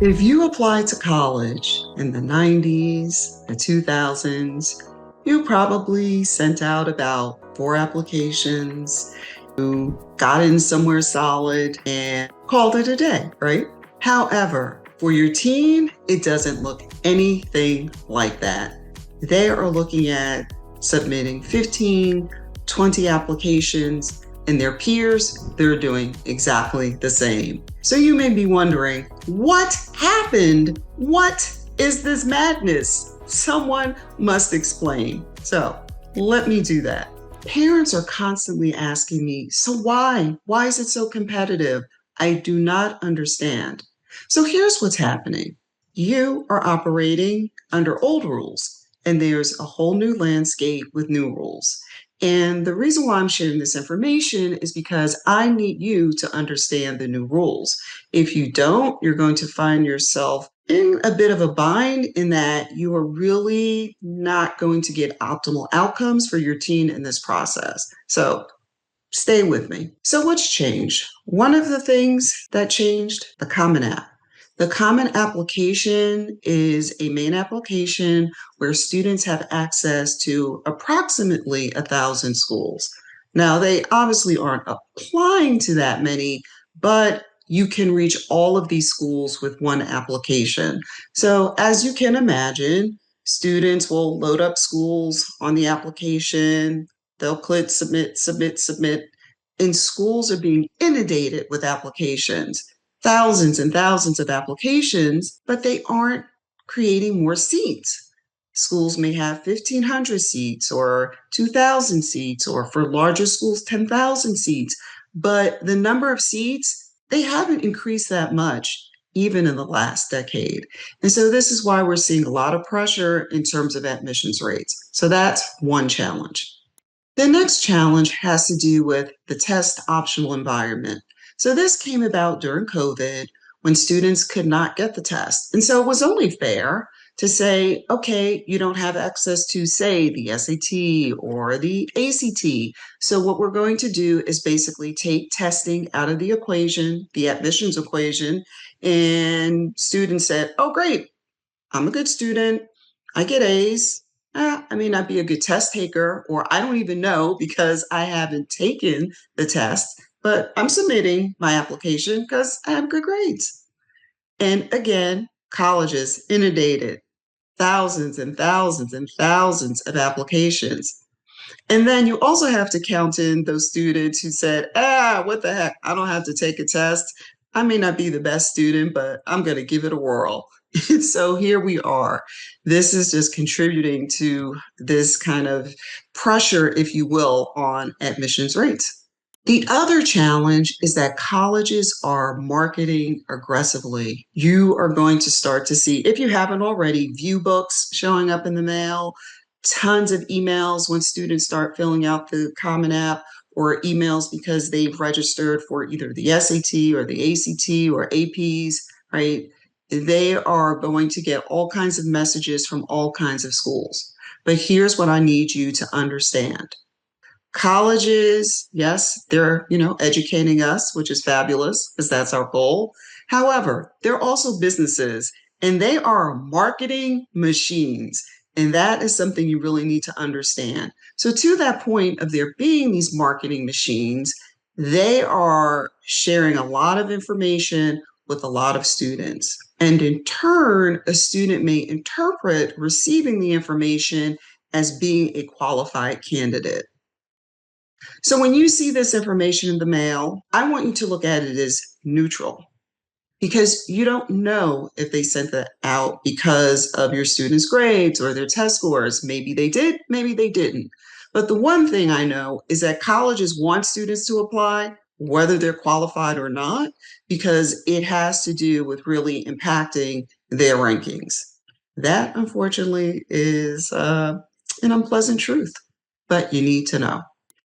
If you applied to college in the 90s, the 2000s, you probably sent out about 4 applications, you got in somewhere solid and called it a day, right? However, for your teen, it doesn't look anything like that. They are looking at submitting 15, 20 applications, and their peers, they're doing exactly the same. So you may be wondering, what happened? What is this madness? Someone must explain. So let me do that. Parents are constantly asking me, so why? Why is it so competitive? I do not understand. So here's what's happening. You are operating under old rules, and there's a whole new landscape with new rules. And the reason why I'm sharing this information is because I need you to understand the new rules. If you don't, you're going to find yourself in a bit of a bind in that you are really not going to get optimal outcomes for your teen in this process. So stay with me. So what's changed? One of the things that changed, the Common App. The Common Application is a main application where students have access to approximately 1,000 schools. Now, they obviously aren't applying to that many, but you can reach all of these schools with one application. So as you can imagine, students will load up schools on the application. They'll click submit, submit, submit, and schools are being inundated with applications, thousands and thousands of applications, but they aren't creating more seats. Schools may have 1,500 seats or 2,000 seats, or for larger schools, 10,000 seats. But the number of seats, they haven't increased that much, even in the last decade. And so this is why we're seeing a lot of pressure in terms of admissions rates. So that's one challenge. The next challenge has to do with the test optional environment. So this came about during COVID when students could not get the test. And so it was only fair to say, okay, you don't have access to, say, the SAT or the ACT. So what we're going to do is basically take testing out of the equation, the admissions equation, and students said, oh, great, I'm a good student. I get A's. I may not be a good test taker, or I don't even know because I haven't taken the test, but I'm submitting my application because I have good grades. And again, colleges inundated, thousands and thousands and thousands of applications. And then you also have to count in those students who said, what the heck? I don't have to take a test. I may not be the best student, but I'm going to give it a whirl. So here we are. This is just contributing to this kind of pressure, if you will, on admissions rates. The other challenge is that colleges are marketing aggressively. You are going to start to see, if you haven't already, view books showing up in the mail, tons of emails when students start filling out the Common App, or emails because they've registered for either the SAT or the ACT or APs, right? They are going to get all kinds of messages from all kinds of schools. But here's what I need you to understand. Colleges, yes, they're, educating us, which is fabulous because that's our goal. However, they're also businesses and they are marketing machines. And that is something you really need to understand. So to that point of there being these marketing machines, they are sharing a lot of information with a lot of students. And in turn, a student may interpret receiving the information as being a qualified candidate. So when you see this information in the mail, I want you to look at it as neutral, because you don't know if they sent that out because of your students' grades or their test scores. Maybe they did, maybe they didn't. But the one thing I know is that colleges want students to apply, whether they're qualified or not, because it has to do with really impacting their rankings. That, unfortunately, is an unpleasant truth, but you need to know.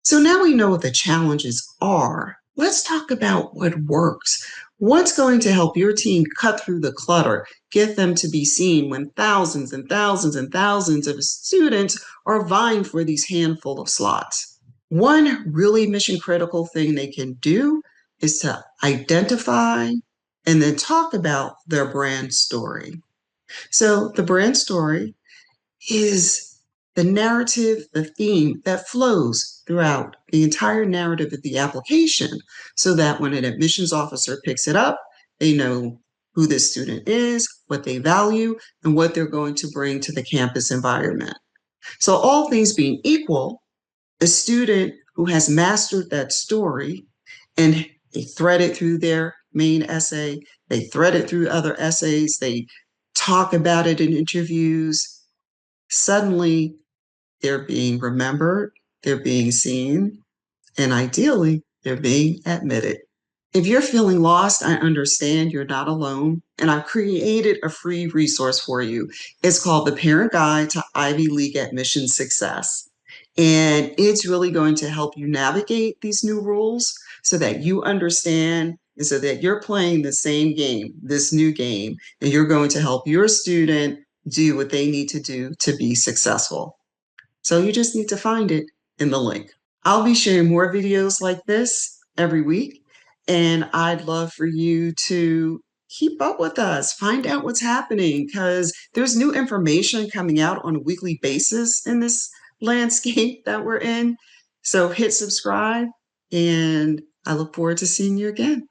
So now we know what the challenges are. Let's talk about what works. What's going to help your team cut through the clutter, get them to be seen when thousands and thousands and thousands of students are vying for these handful of slots? One really mission critical thing they can do is to identify and then talk about their brand story. So the brand story is the narrative, the theme that flows throughout the entire narrative of the application so that when an admissions officer picks it up, they know who this student is, what they value, and what they're going to bring to the campus environment. So all things being equal, a student who has mastered that story and they thread it through their main essay, they thread it through other essays, they talk about it in interviews, suddenly they're being remembered, they're being seen, and ideally, they're being admitted. If you're feeling lost, I understand you're not alone, and I've created a free resource for you. It's called The Parent Guide to Ivy League Admission Success. And it's really going to help you navigate these new rules so that you understand and so that you're playing the same game, this new game, and you're going to help your student do what they need to do to be successful. So you just need to find it in the link. I'll be sharing more videos like this every week, and I'd love for you to keep up with us, find out what's happening, because there's new information coming out on a weekly basis in this landscape that we're in. So hit subscribe, and I look forward to seeing you again.